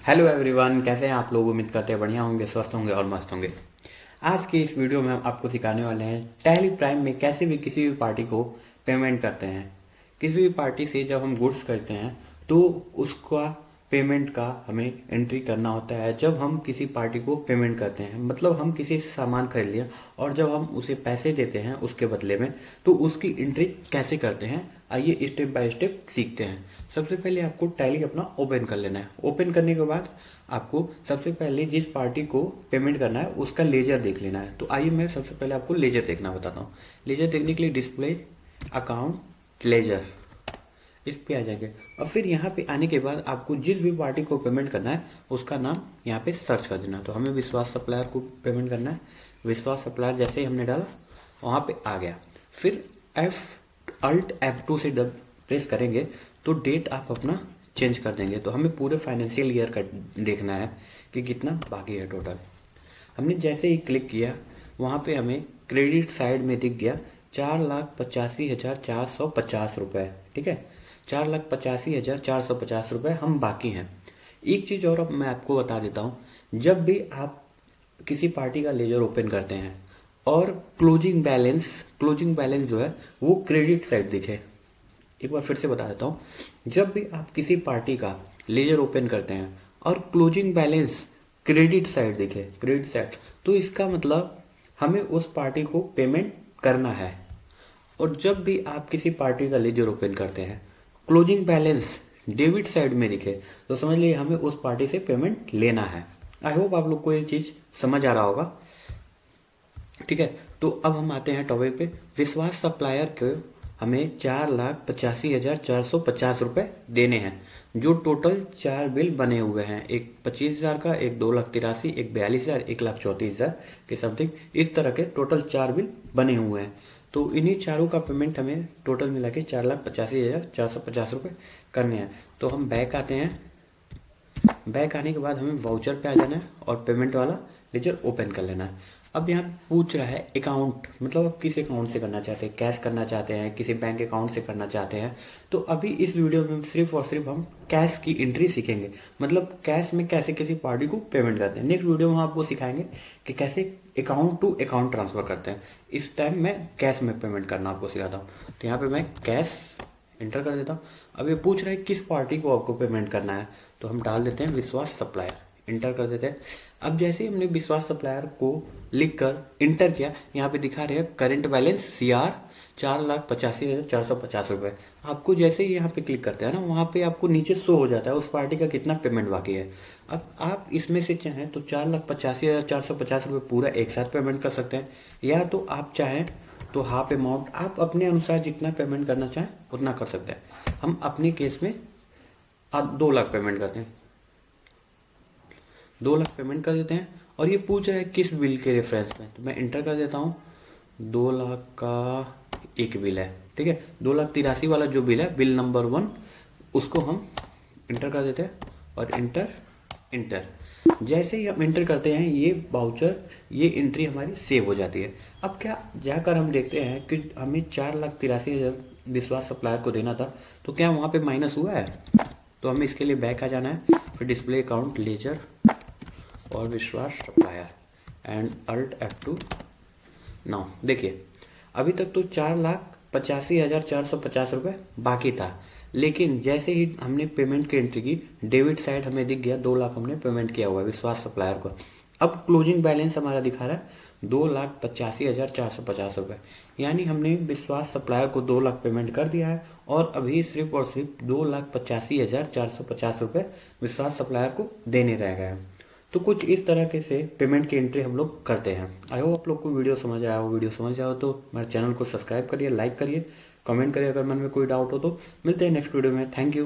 Hello everyone, कैसे हैं आप लोग। उम्मीद करते हैं बढ़िया होंगे, स्वस्थ होंगे और मस्त होंगे। आज की इस वीडियो में हम आपको सिखाने वाले हैं टैली प्राइम में कैसे भी किसी भी पार्टी को पेमेंट करते हैं। किसी भी पार्टी से जब हम गुड्स करते हैं तो उसका पेमेंट का हमें एंट्री करना होता है। जब हम किसी पार्टी को पेमेंट करते हैं मतलब हम किसी से सामान खरीद लिया और जब हम उसे पैसे देते हैं उसके बदले में, तो उसकी एंट्री कैसे करते हैं आइए स्टेप बाय स्टेप सीखते हैं। सबसे पहले आपको टैली अपना ओपन कर लेना है। ओपन करने के बाद आपको सबसे पहले जिस पार्टी को पेमेंट करना है उसका लेजर देख लेना है। तो आइए मैं सबसे पहले आपको लेजर देखना बताता हूँ। लेजर देखने के लिए डिस्प्ले अकाउंट लेजर इस पे आ जाएंगे और फिर यहाँ पे आने के बाद आपको जिस भी पार्टी को पेमेंट करना है उसका नाम यहाँ पे सर्च कर देना। तो हमें विश्वास सप्लायर को पेमेंट करना है। विश्वास सप्लायर जैसे ही हमने डाला वहाँ पे आ गया। फिर Alt F2 से जब प्रेस करेंगे तो डेट आप अपना चेंज कर देंगे। तो हमें पूरे फाइनेंशियल ईयर का देखना है कि कितना बाकी है टोटल। हमने जैसे ही क्लिक किया वहाँ पे हमें क्रेडिट साइड में दिख गया 4,85,450 रुपये। ठीक है, 4,85,450 रुपये हम बाकी हैं। एक चीज़ और अब मैं आपको बता देता हूँ, जब भी आप किसी पार्टी का लेजर ओपन करते हैं और क्लोजिंग बैलेंस जो है वो क्रेडिट साइड दिखे। एक बार फिर से बता देता हूँ, जब भी आप किसी पार्टी का लेजर ओपन करते हैं और क्लोजिंग बैलेंस क्रेडिट साइड दिखे, क्रेडिट साइड, तो इसका मतलब हमें उस पार्टी को पेमेंट करना है। और जब भी आप किसी पार्टी का लेजर ओपन करते हैं क्लोजिंग बैलेंस डेबिट साइड में दिखे तो समझ लीजिए हमें उस पार्टी से पेमेंट लेना है। आई होप आप लोग को ये चीज़ समझ आ रहा होगा। ठीक है, तो अब हम आते हैं टॉपिक पे। विश्वास सप्लायर को हमें 4,85,450 रुपये देने हैं। जो टोटल 4 बिल बने हुए हैं, एक 25,000 का, एक 2,83,000, एक 42,000, 1,34,000 के समथिंग, इस तरह के टोटल 4 बिल बने हुए हैं। तो इन्हीं चारों का पेमेंट हमें टोटल मिला के 4,85,450 रुपये करने हैं। तो हम बैक आते हैं। बैक आने के बाद हमें वाउचर पे आ जाना है और पेमेंट वाला लेजर ओपन कर लेना है। अब यहाँ पूछ रहा है अकाउंट, मतलब आप किस अकाउंट से करना चाहते हैं, कैश करना चाहते हैं, किसी बैंक अकाउंट से करना चाहते हैं। तो अभी इस वीडियो में सिर्फ और सिर्फ हम कैश की एंट्री सीखेंगे, मतलब कैश में कैसे किसी पार्टी को पेमेंट करते हैं। नेक्स्ट वीडियो में हम आपको सिखाएंगे कि कैसे अकाउंट टू अकाउंट ट्रांसफर करते हैं। इस टाइम मैं कैश में पेमेंट करना आपको सिखाता हूँ। तो यहाँ पे मैं कैश एंटर कर देता हूँ। अब ये पूछ रहा है किस पार्टी को आपको पेमेंट करना है, तो हम डाल देते हैं विश्वास सप्लायर, इंटर कर देते हैं। अब जैसे ही हमने विश्वास सप्लायर को लिख कर इंटर किया, यहाँ पे दिखा रहे हैं करंट बैलेंस CR 4,85,450 रुपये। आपको जैसे ही यहाँ पे क्लिक करते हैं ना, वहाँ पे आपको नीचे शो हो जाता है उस पार्टी का कितना पेमेंट बाकी है। अब आप इसमें से चाहें तो 4,85,450 रुपये पूरा एक साथ पेमेंट कर सकते हैं, या तो आप चाहें तो हाफ अमाउंट आप अपने अनुसार जितना पेमेंट करना चाहें उतना कर सकते हैं। हम अपने केस में आप 2 लाख पेमेंट करते हैं, 2 लाख पेमेंट कर देते हैं। और ये पूछ रहा है किस बिल के रेफरेंस में, तो मैं इंटर कर देता हूँ। 2 लाख का एक बिल है, ठीक है, 2,83,000 वाला जो बिल है, बिल नंबर 1, उसको हम इंटर कर देते हैं और इंटर। जैसे ही हम इंटर करते हैं ये वाउचर, ये एंट्री हमारी सेव हो जाती है। अब क्या जाकर हम देखते हैं कि हमें 4,83,000 विश्वास सप्लायर को देना था, तो क्या वहाँ पे माइनस हुआ है। तो हमें इसके लिए बैक आ जाना है, फिर डिस्प्ले अकाउंट लेजर और विश्वास supplier and Alt F2। Now देखिए अभी तक तो 4,85,450 रुपये बाकी था, लेकिन जैसे ही हमने पेमेंट की एंट्री की डेबिट साइड हमें दिख गया 2 लाख हमने पेमेंट किया हुआ है विश्वास सप्लायर को। अब क्लोजिंग बैलेंस हमारा दिखा रहा है 2,85,450 रुपये, यानी हमने विश्वास सप्लायर को 2 लाख पेमेंट कर दिया है और अभी सिर्फ और सिर्फ 2,85,450 रुपये विश्वास सप्लायर को देने रह गए हैं। तो कुछ इस तरह के से पेमेंट की एंट्री हम लोग करते हैं। आई होप आप लोग को वीडियो समझ आया हो। वीडियो समझ आया हो तो मेरे चैनल को सब्सक्राइब करिए, लाइक करिए, कमेंट करिए अगर मन में कोई डाउट हो तो। मिलते हैं नेक्स्ट वीडियो में। Thank you.